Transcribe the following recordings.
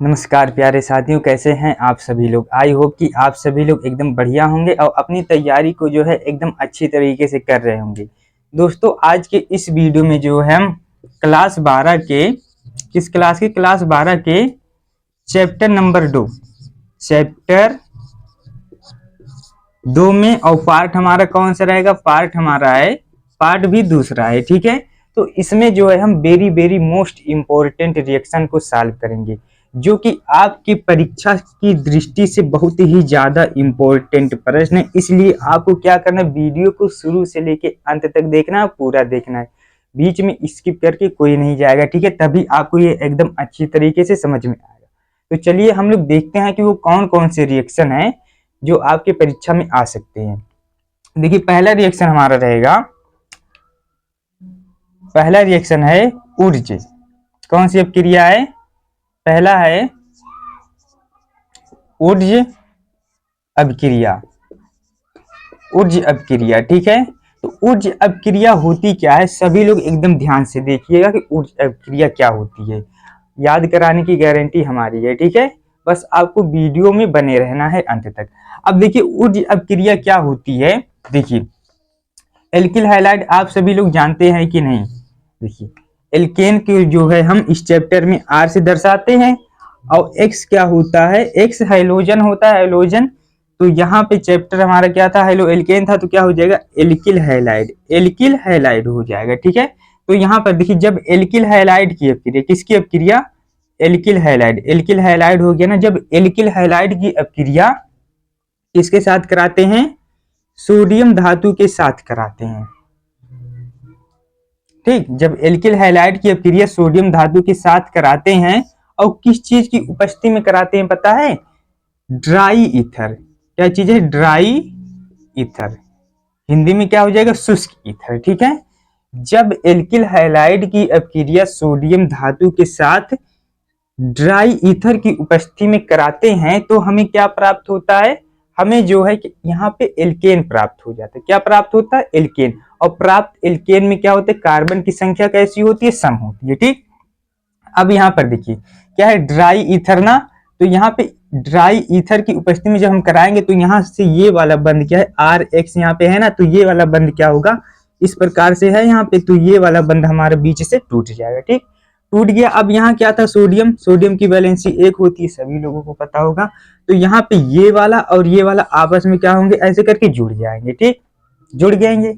नमस्कार प्यारे साथियों, कैसे हैं आप सभी लोग। आई होप कि आप सभी लोग एकदम बढ़िया होंगे और अपनी तैयारी को जो है एकदम अच्छी तरीके से कर रहे होंगे। दोस्तों, आज के इस वीडियो में जो है हम क्लास 12 के क्लास 12 के चैप्टर नंबर 2 चैप्टर 2 में, और पार्ट हमारा कौन सा रहेगा, पार्ट हमारा है पार्ट भी दूसरा है। ठीक है, तो इसमें जो है हम very very most important reaction को सॉल्व करेंगे, जो कि आपकी परीक्षा की दृष्टि से बहुत ही ज्यादा इंपॉर्टेंट प्रश्न है। इसलिए आपको क्या करना है, वीडियो को शुरू से लेके अंत तक देखना है, पूरा देखना है, बीच में स्किप करके कोई नहीं जाएगा। ठीक है, तभी आपको ये एकदम अच्छी तरीके से समझ में आएगा। तो चलिए हम लोग देखते हैं कि वो कौन कौन से रिएक्शन है जो आपके परीक्षा में आ सकते हैं। देखिए, पहला रिएक्शन हमारा रहेगा, पहला रिएक्शन है ऊर्ज। कौन सी अपक्रिया है, पहला है ऊर्ज अपक्रिया, ऊर्ज अपक्रिया। ठीक है, तो ऊर्ज अपक्रिया होती क्या है, सभी लोग एकदम ध्यान से देखिएगा कि ऊर्ज अपक्रिया क्या होती है। याद कराने की गारंटी हमारी है। ठीक है, बस आपको वीडियो में बने रहना है अंत तक। अब देखिए ऊर्ज अपक्रिया क्या होती है। देखिए, एल्किल हैलाइड आप सभी लोग जानते हैं कि नहीं। देखिए, एल्केन के जो है हम इस चैप्टर में आर से दर्शाते हैं, और एक्स क्या होता है, एक्स हाइलोजन होता है, हाइलोजन। तो यहाँ पे चैप्टर हमारा क्या था, हाइलो एल्केन था, तो क्या हो जाएगा, एल्किल हैलाइड, एल्किल हैलाइड हो जाएगा। ठीक है, तो यहाँ पर देखिए, जब एल्किल हैलाइड की अपक्रिया, किसकी अपक्रिया, एल्किल हैलाइड, एल्किल हैलाइड हो गया ना। जब एल्किल हैलाइड की अपक्रिया किसके साथ कराते हैं, सोडियम धातु के साथ कराते हैं। ठीक, जब एल्किल हैलाइड की अपक्रिया सोडियम धातु के साथ कराते हैं, और किस चीज की उपस्थिति में कराते हैं पता है, ड्राई ईथर। क्या चीज है, ड्राई ईथर, हिंदी में क्या हो जाएगा, शुष्क ईथर। ठीक है, जब एल्किल हैलाइड की अपक्रिया सोडियम धातु के साथ ड्राई ईथर की उपस्थिति में कराते हैं, तो हमें क्या प्राप्त होता है, हमें जो है कि यहाँ पे एल्केन प्राप्त हो जाता है। क्या प्राप्त होता है, एल्केन। और प्राप्त एल्केन में क्या होता है, कार्बन की संख्या कैसी होती है, सम होती है। ठीक, अब यहाँ पर देखिए क्या है, ड्राई ईथर ना। तो यहाँ पे ड्राई ईथर की उपस्थिति में जब हम कराएंगे, तो यहाँ से ये वाला बंध क्या है, आर एक्स यहाँ पे है ना, तो ये वाला बंध क्या होगा, इस प्रकार से है यहाँ पे, तो ये वाला बंध हमारे बीच से टूट जाएगा। ठीक, टूट गया। अब यहाँ क्या था, सोडियम, सोडियम की वैलेंसी 1 होती है, सभी लोगों को पता होगा। तो यहाँ पे ये वाला और ये वाला आपस में क्या होंगे, ऐसे करके जुड़ जाएंगे। ठीक, जुड़ जाएंगे।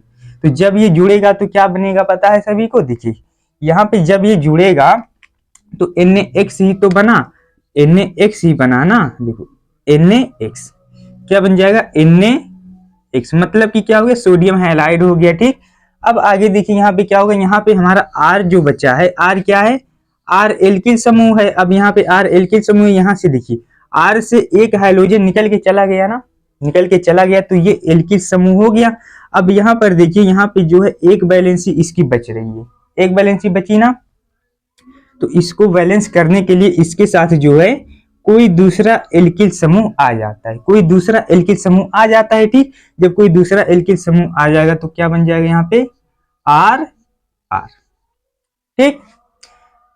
तो जब ये जुड़ेगा तो क्या बनेगा पता है सभी को। देखिए, यहाँ पे जब ये जुड़ेगा तो NaX ही तो बना, NaX ही बना ना। देखो, NaX क्या बन जाएगा, NaX, मतलब कि क्या हो गया, सोडियम हैलाइड हो गया। ठीक, अब आगे देखिए यहाँ पे क्या होगा, यहाँ पे हमारा R जो बचा है, R क्या है, R एल्किल समूह है। अब यहाँ पे R एल्किल समूह, यहाँ से देखिए R से एक हाइड्रोजन निकल के चला गया ना, निकल के चला गया, तो ये एल्किल समूह हो गया। अब यहाँ पर देखिए, यहाँ पे जो है एक वैलेंसी इसकी बच रही है, एक वैलेंसी बची ना, तो इसको बैलेंस करने के लिए इसके साथ जो है कोई दूसरा एल्किल समूह आ जाता है, कोई दूसरा एल्किल समूह आ जाता है। ठीक, जब कोई दूसरा एल्किल समूह आ जाएगा तो क्या बन जाएगा, यहाँ पे आर आर। ठीक,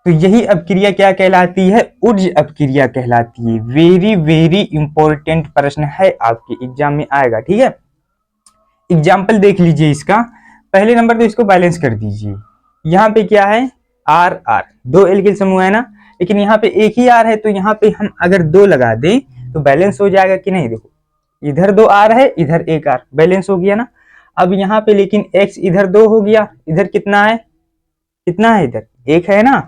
तो यही अपक्रिया क्या कहलाती है, ऊर्ज अपक्रिया कहलाती है। वेरी वेरी इंपॉर्टेंट प्रश्न है, आपके एग्जाम में आएगा। ठीक है, एग्जाम्पल देख लीजिए इसका। पहले नंबर तो इसको बैलेंस कर दीजिए। यहाँ पे क्या है, आर आर, दो एल्किल समूह है ना, लेकिन यहाँ पे एक ही आर है, तो यहाँ पे हम अगर 2 लगा दें तो बैलेंस हो जाएगा कि नहीं। देखो, इधर 2 आर है, इधर 1 आर, बैलेंस हो गया ना। अब यहाँ पे लेकिन x इधर 2 हो गया, इधर कितना है, कितना है, इधर 1 है ना।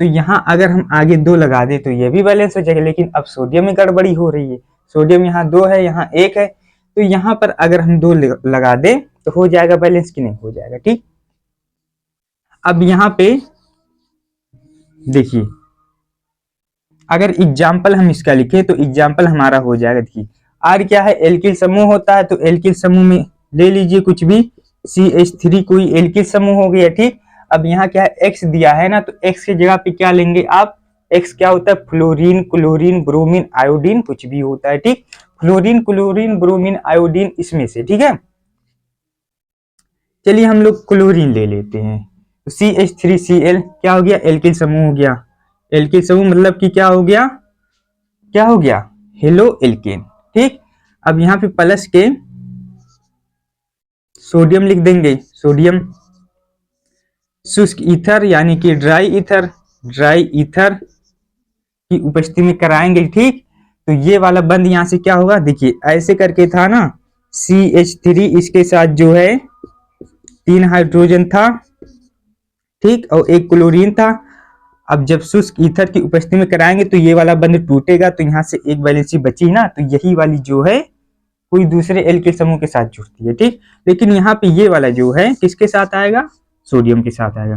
तो यहाँ अगर हम आगे 2 लगा दे तो ये भी बैलेंस हो जाएगा, लेकिन अब सोडियम में गड़बड़ी हो रही है। सोडियम यहाँ 2 है, यहाँ 1 है, तो यहाँ पर अगर हम 2 लगा दे तो हो जाएगा बैलेंस कि नहीं, हो जाएगा। ठीक, अब यहाँ पे देखिए, अगर एग्जाम्पल हम इसका लिखे तो एग्जाम्पल हमारा हो जाएगा। देखिए, आर क्या है, एल्किल समूह होता है, तो एल्किल समूह में ले लीजिए कुछ भी, CH3 कोई एल्किल समूह हो गया। ठीक, अब यहाँ क्या है, एक्स दिया है ना, तो एक्स की जगह पे क्या लेंगे आप, एक्स क्या होता है, फ्लोरीन, क्लोरीन, ब्रोमीन, आयोडीन, कुछ भी होता है। ठीक, फ्लोरीन, क्लोरीन, ब्रोमीन, आयोडीन, इसमें से। ठीक है, चलिए हम लोग क्लोरीन ले लेते हैं। तो CH3Cl क्या हो गया, एल्किल समूह हो गया। एल्किल समूह मतलब कि क्या हो गया, क्या हो गया, हेलो एल्केन। ठीक, अब यहाँ पे प्लस के सोडियम लिख देंगे, सोडियम शुष्क ईथर यानी कि ड्राई ईथर की उपस्थिति में कराएंगे। ठीक, तो ये वाला बंद यहाँ से क्या होगा, देखिए ऐसे करके था ना, CH3 इसके साथ जो है 3 हाइड्रोजन था, ठीक, और एक क्लोरीन था। अब जब शुष्क ईथर की उपस्थिति में कराएंगे तो ये वाला बंध टूटेगा, तो यहाँ से एक वैलेंसी बची ना, तो यही वाली जो है कोई दूसरे एल्किल समूह के साथ जुड़ती है। ठीक, लेकिन यहाँ पे ये वाला जो है किसके साथ आएगा, सोडियम के साथ आएगा।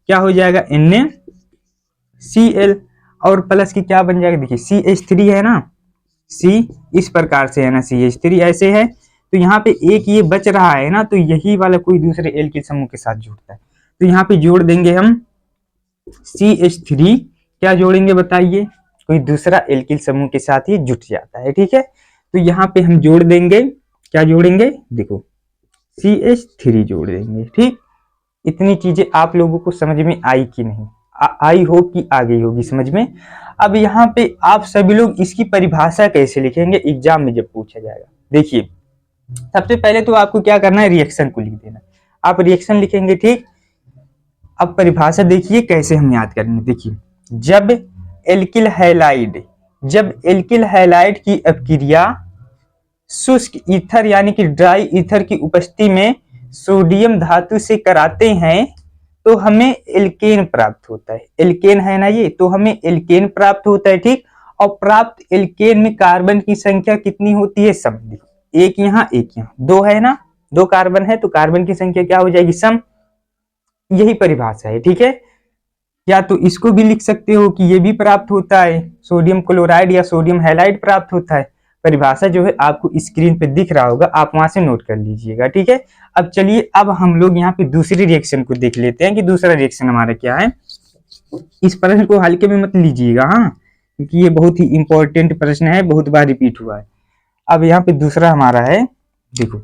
क्या हो जाएगा, NaCl, और प्लस की क्या बन जाएगा, देखिए CH3 है ना, C इस प्रकार से है ना, CH3 ऐसे है, तो यहाँ पे एक ये बच रहा है ना, तो यही वाला कोई दूसरे एल्किल समूह के साथ जुड़ता है। तो यहाँ पे जोड़ देंगे हम CH3, क्या जोड़ेंगे बताइए, कोई दूसरा एल्किल समूह के साथ ही जुट जाता है। ठीक है, तो यहाँ पे हम जोड़ देंगे, क्या जोड़ेंगे, देखो CH3 जोड़ देंगे। ठीक, इतनी चीजें आप लोगों को समझ में आई कि नहीं, आई हो कि आ गई होगी समझ में। अब यहाँ पे आप सभी लोग इसकी परिभाषा कैसे लिखेंगे एग्जाम में जब पूछा जाएगा, देखिए सबसे पहले तो आपको क्या करना है, रिएक्शन को लिख देना, आप रिएक्शन लिखेंगे। ठीक, अब परिभाषा देखिए कैसे हम याद करेंगे, देखिए जब एल्किल हैलाइड की अपक्रिया शुष्क ईथर यानी कि ड्राई ईथर की उपस्थिति में सोडियम धातु से कराते हैं तो हमें एल्केन प्राप्त होता है। एल्केन है ना ये, तो हमें एल्केन प्राप्त होता है। ठीक, और प्राप्त एल्केन में कार्बन की संख्या कितनी होती है, सम, एक यहाँ एक यहाँ, दो है ना, दो कार्बन है तो कार्बन की संख्या क्या हो जाएगी, सम, यही परिभाषा है। ठीक है, या तो इसको भी लिख सकते हो कि ये भी प्राप्त होता है, सोडियम क्लोराइड या सोडियम हैलाइड प्राप्त होता है। परिभाषा जो है आपको स्क्रीन पे दिख रहा होगा, आप वहां से नोट कर लीजिएगा। ठीक है, अब चलिए अब हम लोग यहाँ पे दूसरी रिएक्शन को देख लेते हैं कि दूसरा रिएक्शन हमारा क्या है। इस प्रश्न को हल्के में मत लीजिएगा, हाँ, क्योंकि ये बहुत ही इंपॉर्टेंट प्रश्न है, बहुत बार रिपीट हुआ है। अब यहाँ पे दूसरा हमारा है, देखो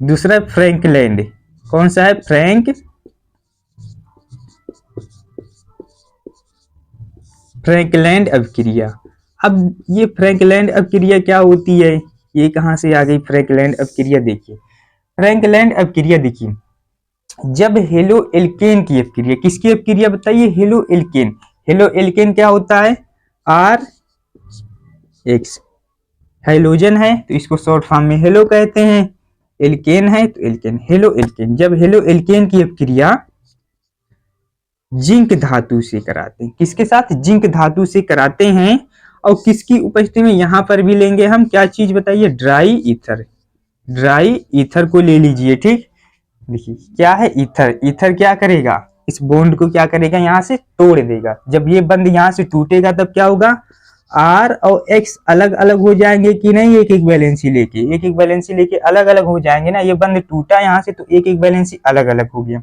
दूसरा फ्रैंकलैंड, कौन सा है, फ्रैंकलैंड अभिक्रिया। अब ये फ्रैंकलैंड अभिक्रिया क्या होती है, ये कहां से आ गई फ्रैंकलैंड अभिक्रिया, देखिए फ्रैंकलैंड अभिक्रिया देखिए, जब हेलो एल्केन की अभिक्रिया, किसकी अभिक्रिया बताइए, हेलो एल्केन। हेलो एल्केन क्या होता है, RH, हाइलोजन है तो इसको शॉर्ट फॉर्म में हेलो कहते हैं, एल्केन है तो एल्केन, हेलो एल्केन। जब हेलो एल्केन की अभिक्रिया जिंक धातु से कराते हैं, किसके साथ, जिंक धातु से कराते हैं, और किसकी उपस्थिति में, यहां पर भी लेंगे हम क्या चीज बताइए, ड्राई ईथर को ले लीजिए। ठीक, देखिए क्या है, ईथर, ईथर क्या करेगा, इस बॉन्ड को क्या करेगा, यहां से तोड़ देगा। जब ये बंद यहां से टूटेगा तब क्या होगा, R और X अलग अलग हो जाएंगे कि नहीं, एक एक वैलेंसी लेके अलग अलग हो जाएंगे ना। ये बंद टूटा यहां से तो एक एक वैलेंसी अलग अलग हो गया।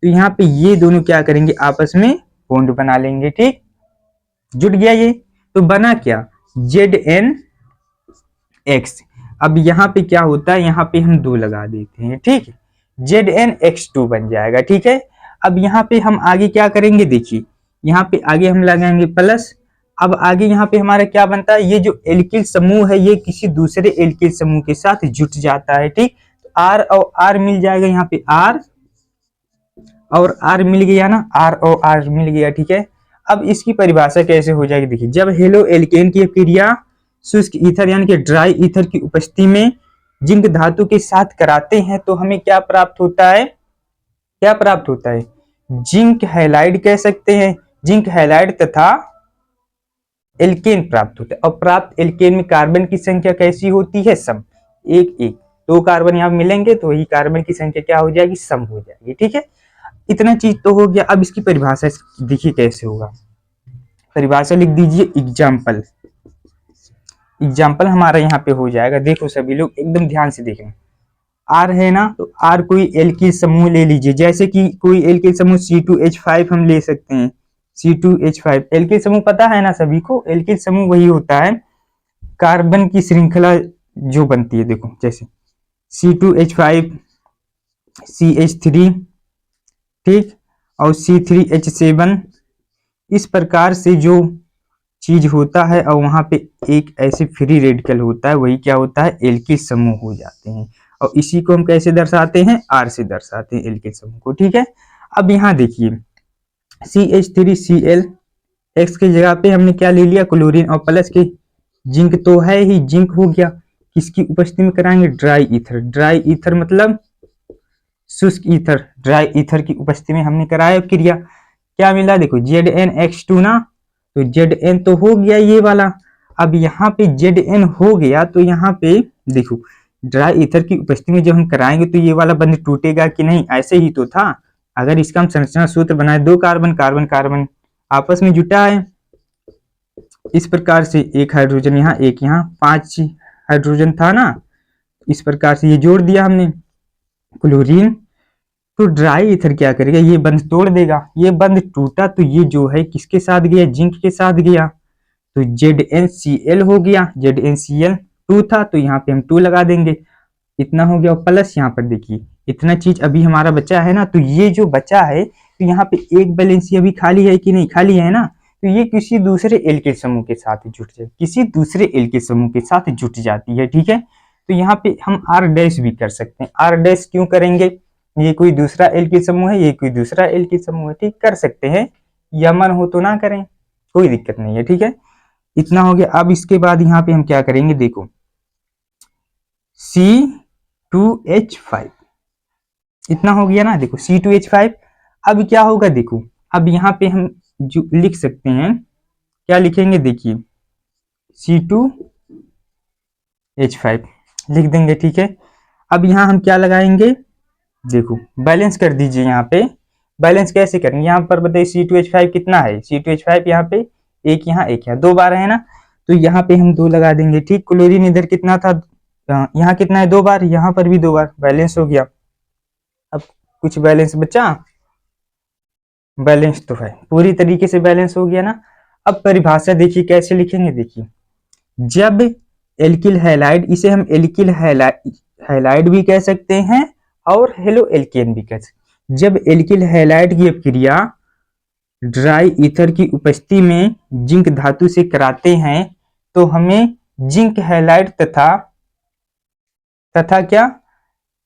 तो यहाँ पे ये दोनों क्या करेंगे, आपस में बॉन्ड बना लेंगे। ठीक, जुट गया ये, तो बना क्या, ZnX। अब यहाँ पे क्या होता है, यहाँ पे हम 2 लगा देते हैं। ठीक, ZnX2 बन जाएगा। ठीक है, अब यहाँ पे हम आगे क्या करेंगे, देखिए यहाँ पे आगे हम लगाएंगे प्लस। अब आगे यहाँ पे हमारा क्या बनता है, ये जो एल्किल समूह है ये किसी दूसरे एल्किल समूह के साथ जुट जाता है। ठीक, तो R और R मिल जाएगा, यहाँ पे R और R मिल गया ना, R और R मिल गया। ठीक है, अब इसकी परिभाषा कैसे हो जाएगी, देखिए जब हेलो एल्केन की क्रिया शुष्क ईथर यानी कि ड्राई ईथर की उपस्थिति में जिंक धातु के साथ कराते हैं तो हमें क्या प्राप्त होता है, क्या प्राप्त होता है, जिंक हैलाइड कह सकते हैं, जिंक हैलाइड तथा एल्केन प्राप्त होता है। और प्राप्त एल्केन में कार्बन की संख्या कैसी होती है, सम, एक एक, 2 कार्बन यहाँ मिलेंगे तो वही कार्बन की संख्या क्या हो जाएगी, सम हो जाएगी। ठीक है, इतना चीज तो हो गया। अब इसकी परिभाषा देखिए कैसे होगा, परिभाषा लिख दीजिए, एग्जाम्पल। एग्जाम्पल हमारा यहाँ पे हो जाएगा, देखो सभी लोग एकदम ध्यान से देखें। R है ना, तो R कोई एल्किल समूह ले लीजिए, जैसे कि कोई एल्किल समूह C2H5 हम ले सकते हैं। C2H5 एल्किल समूह पता है ना सभी को, एल्किल समूह वही होता है कार्बन की श्रृंखला जो बनती है, देखो जैसे C2H5 CH3 ठीक। और C3H7 इस प्रकार से जो चीज होता है, और वहां पे एक ऐसे फ्री रेडिकल होता है, वही क्या होता है, एल्किल समूह हो जाते हैं। और इसी को हम कैसे दर्शाते हैं, R से दर्शाते हैं एल्किल समूह को। ठीक है, अब यहाँ देखिए CH3Cl X की जगह पे हमने क्या ले लिया, क्लोरीन, और प्लस के जिंक तो है ही, जिंक हो गया, किसकी उपस्थिति में कराएंगे, ड्राई ईथर। ड्राई ईथर मतलब शुष्क ईथर, ड्राई ईथर की उपस्थिति में हमने कराया क्रिया। क्या मिला, देखो ZnX2 ना, तो Zn तो हो गया ये वाला। अब यहाँ पे Zn हो गया, तो यहाँ पे देखो ड्राई ईथर की उपस्थिति में जब हम कराएंगे तो ये वाला बंध टूटेगा कि नहीं, ऐसे ही तो था। अगर इसका हम संरचना सूत्र बनाए, 2 कार्बन कार्बन कार्बन आपस में जुटा है, इस प्रकार से एक हाइड्रोजन यहाँ, एक यहाँ, 5 हाइड्रोजन था ना, इस प्रकार से ये जोड़ दिया हमने क्लोरीन। तो ड्राई ईथर क्या करेगा, ये बंध तोड़ देगा। ये बंध टूटा तो ये जो है किसके साथ गया, जिंक के साथ गया, तो ZnCl हो गया। ZnCl 2 था तो यहाँ पे हम 2 लगा देंगे, इतना हो गया। और प्लस यहाँ पर देखिए इतना चीज अभी हमारा बचा है ना, तो ये जो बचा है, तो यहाँ पे एक बैलेंसी अभी खाली है कि नहीं, खाली है ना, तो ये किसी दूसरे एल्किल समूह के साथ जुट जाए, किसी दूसरे एल्किल समूह के साथ जुट जाती है। ठीक है, तो यहाँ पे हम R' भी कर सकते हैं। R' क्यों करेंगे, ये कोई दूसरा एल्किल समूह है, ये कोई दूसरा एल्किल समूह है, ठीक, कर सकते हैं, या मन हो तो ना करें, कोई दिक्कत नहीं है। ठीक है, इतना हो गया। अब इसके बाद यहाँ पे हम क्या करेंगे, देखो C2H5 इतना हो गया ना, देखो C2H5। अब क्या होगा, देखो अब यहाँ पे हम जो लिख सकते हैं, क्या लिखेंगे, देखिए C2H5 लिख देंगे। ठीक है, अब यहाँ हम क्या लगाएंगे, देखो बैलेंस कर दीजिए। यहाँ पे बैलेंस कैसे करेंगे, यहाँ पर बताइए C2H5 कितना है, C2H5 यहाँ पे एक यहाँ 2 बार है ना, तो यहाँ पे हम 2 लगा देंगे। ठीक, क्लोरीन इधर कितना था, यहाँ कितना है, 2 बार, यहाँ पर भी 2 बार, बैलेंस हो गया। अब कुछ बैलेंस बचा, बैलेंस तो है, पूरी तरीके से बैलेंस हो गया ना। अब परिभाषा देखिए कैसे लिखेंगे, देखिए जब एल्किल हैलाइड, इसे हम एल्किल हैलाइड भी कह सकते हैं और हेलो एल्केन भी कह सकते हैं। जब एल्किल हैलाइड की अपक्रिया ड्राई ईथर की उपस्थिति में जिंक धातु से कराते हैं, तो हमें जिंक हैलाइड तथा क्या,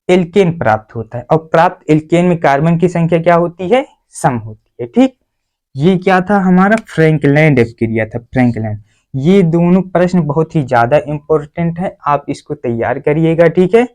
एल्केन प्राप्त होता है। और प्राप्त एल्केन में कार्बन की संख्या क्या होती है, सम होती है। ठीक, ये क्या था, हमारा फ्रैंकलैंड अपक्रिया था, फ्रैंकलैंड। ये दोनों प्रश्न बहुत ही ज्यादा इंपॉर्टेंट है, आप इसको तैयार करिएगा। ठीक है,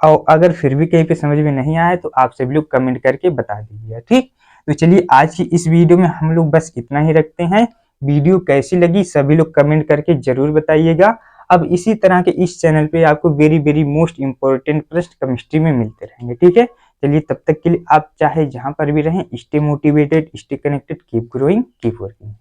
और अगर फिर भी कहीं पे समझ में नहीं आया तो आप सभी लोग कमेंट करके बता दीजिएगा। ठीक, तो चलिए आज की इस वीडियो में हम लोग बस इतना ही रखते हैं। वीडियो कैसी लगी सभी लोग कमेंट करके जरूर बताइएगा। अब इसी तरह के इस चैनल पे आपको वेरी वेरी मोस्ट इंपॉर्टेंट प्रश्न केमिस्ट्री में मिलते रहेंगे। ठीक है, चलिए तब तक के लिए आप चाहे जहां पर भी रहें, stay motivated, stay connected, keep growing, keep working.